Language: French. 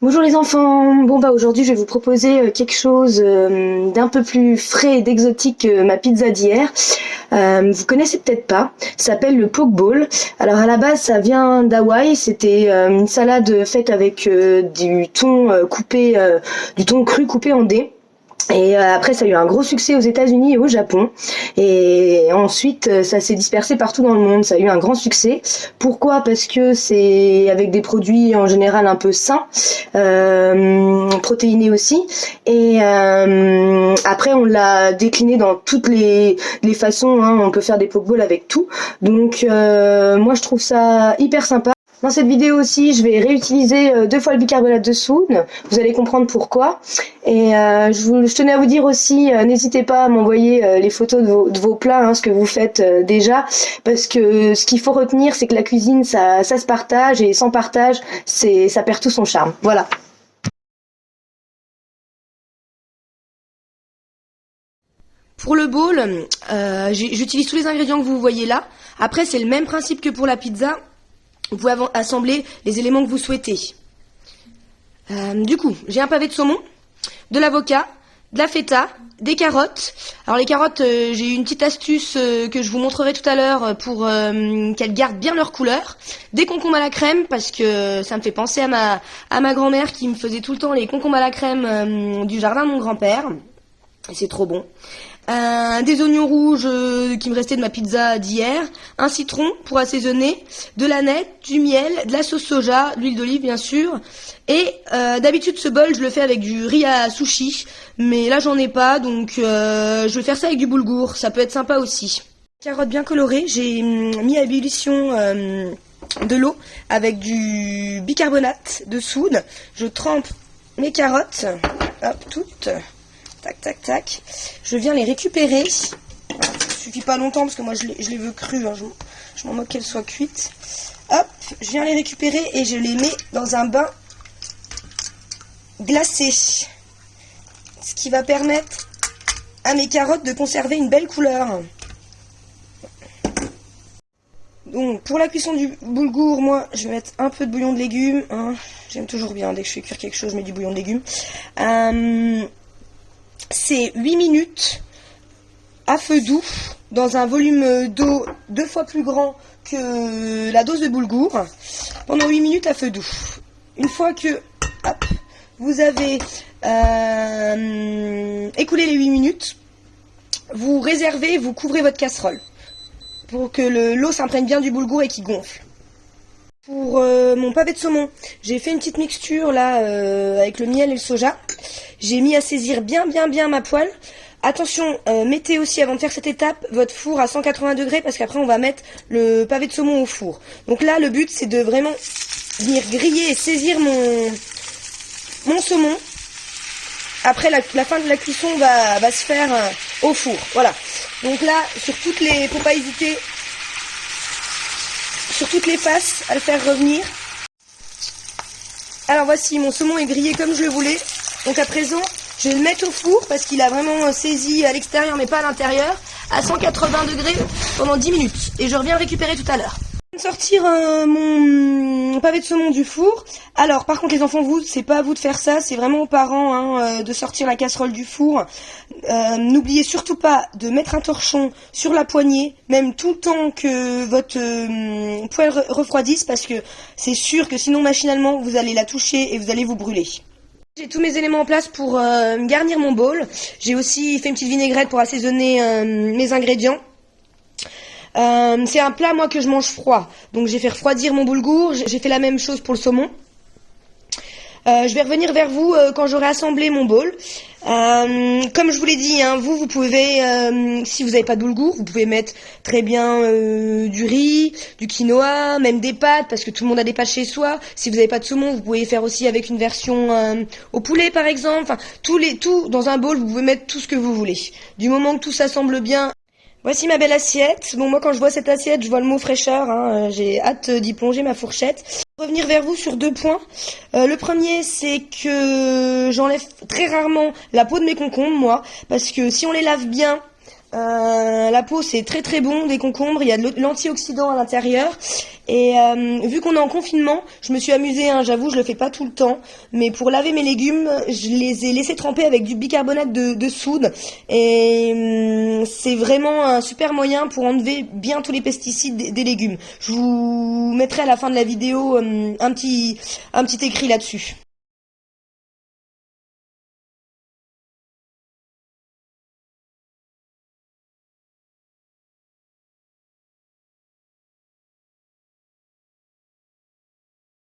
Bonjour les enfants, bon bah aujourd'hui je vais vous proposer quelque chose d'un peu plus frais et d'exotique que ma pizza d'hier. Vous connaissez peut-être pas, ça s'appelle le poke bowl. Alors à la base ça vient d'Hawaï, c'était une salade faite avec du thon coupé, du thon cru coupé en dés. Et après, ça a eu un gros succès aux États-Unis et au Japon. Et ensuite, ça s'est dispersé partout dans le monde. Ça a eu un grand succès. Pourquoi? Parce que c'est avec des produits en général un peu sains, protéinés aussi. Et après, on l'a décliné dans toutes les façons. Hein. On peut faire des pokeballs avec tout. Donc, moi, je trouve ça hyper sympa. Dans cette vidéo aussi, je vais réutiliser 2 fois le bicarbonate de soude. Vous allez comprendre pourquoi. Et je tenais à vous dire aussi, n'hésitez pas à m'envoyer les photos de vos plats, hein, ce que vous faites déjà, parce que ce qu'il faut retenir, c'est que la cuisine, ça se partage, et sans partage, ça perd tout son charme. Voilà. Pour le bowl, j'utilise tous les ingrédients que vous voyez là. Après, c'est le même principe que pour la pizza. Vous pouvez assembler les éléments que vous souhaitez. Du coup, j'ai un pavé de saumon, de l'avocat, de la feta, des carottes. Alors les carottes, j'ai une petite astuce que je vous montrerai tout à l'heure pour qu'elles gardent bien leur couleur. Des concombres à la crème parce que ça me fait penser à ma grand-mère qui me faisait tout le temps les concombres à la crème du jardin de mon grand-père. Et c'est trop bon. Des oignons rouges qui me restaient de ma pizza d'hier, un citron pour assaisonner, de l'aneth, du miel, de la sauce soja, de l'huile d'olive bien sûr. Et d'habitude ce bol je le fais avec du riz à sushi, mais là j'en ai pas, donc je vais faire ça avec du boulgour, ça peut être sympa aussi. Carottes bien colorées, j'ai mis à ébullition de l'eau avec du bicarbonate de soude. Je trempe mes carottes, hop, toutes. Tac, tac, tac. Je viens les récupérer. Voilà, ça suffit pas longtemps parce que moi je les veux crues. Hein. Je m'en moque qu'elles soient cuites. Hop, je viens les récupérer et je les mets dans un bain glacé. Ce qui va permettre à mes carottes de conserver une belle couleur. Donc pour la cuisson du boulgour, moi je vais mettre un peu de bouillon de légumes. Hein. J'aime toujours bien, dès que je fais cuire quelque chose, je mets du bouillon de légumes. C'est 8 minutes à feu doux dans un volume d'eau 2 fois plus grand que la dose de boulgour pendant 8 minutes à feu doux. Une fois que hop, vous avez écoulé les 8 minutes, vous réservez, vous couvrez votre casserole pour que l'eau s'imprègne bien du boulgour et qu'il gonfle. Pour mon pavé de saumon, j'ai fait une petite mixture là avec le miel et le soja. J'ai mis à saisir bien ma poêle. Attention, mettez aussi avant de faire cette étape votre four à 180 degrés parce qu'après on va mettre le pavé de saumon au four. Donc là le but c'est de vraiment venir griller et saisir mon saumon. Après la fin de la cuisson va se faire au four. Voilà. Donc là faut pas hésiter sur toutes les faces à le faire revenir. Alors voici, mon saumon est grillé comme je le voulais. Donc à présent, je vais le mettre au four parce qu'il a vraiment saisi à l'extérieur mais pas à l'intérieur, à 180 degrés pendant 10 minutes. Et je reviens le récupérer tout à l'heure. Je viens de sortir mon pavé de saumon du four. Alors par contre les enfants, c'est pas à vous de faire ça, c'est vraiment aux parents de sortir la casserole du four. N'oubliez surtout pas de mettre un torchon sur la poignée, même tout le temps que votre poêle refroidisse, parce que c'est sûr que sinon machinalement vous allez la toucher et vous allez vous brûler. J'ai tous mes éléments en place pour garnir mon bowl. J'ai aussi fait une petite vinaigrette pour assaisonner mes ingrédients. C'est un plat moi que je mange froid, donc j'ai fait refroidir mon boulgour. J'ai fait la même chose pour le saumon. Je vais revenir vers vous quand j'aurai assemblé mon bowl. Comme je vous l'ai dit, hein, vous pouvez, si vous n'avez pas de boulgour, vous pouvez mettre très bien du riz, du quinoa, même des pâtes, parce que tout le monde a des pâtes chez soi. Si vous n'avez pas de saumon, vous pouvez faire aussi avec une version au poulet par exemple. Enfin, tout dans un bowl, vous pouvez mettre tout ce que vous voulez. Du moment que tout s'assemble bien. Voici ma belle assiette. Bon, moi quand je vois cette assiette, je vois le mot fraîcheur. Hein. J'ai hâte d'y plonger ma fourchette. Revenir vers vous sur 2 points. Le premier, c'est que j'enlève très rarement la peau de mes concombres, moi, parce que si on les lave bien, La peau, c'est très très bon, des concombres, il y a de l'antioxydant à l'intérieur. Et vu qu'on est en confinement, je me suis amusée, hein, j'avoue, je le fais pas tout le temps, mais pour laver mes légumes, je les ai laissés tremper avec du bicarbonate de soude. Et c'est vraiment un super moyen pour enlever bien tous les pesticides des légumes. Je vous mettrai à la fin de la vidéo un petit écrit là-dessus.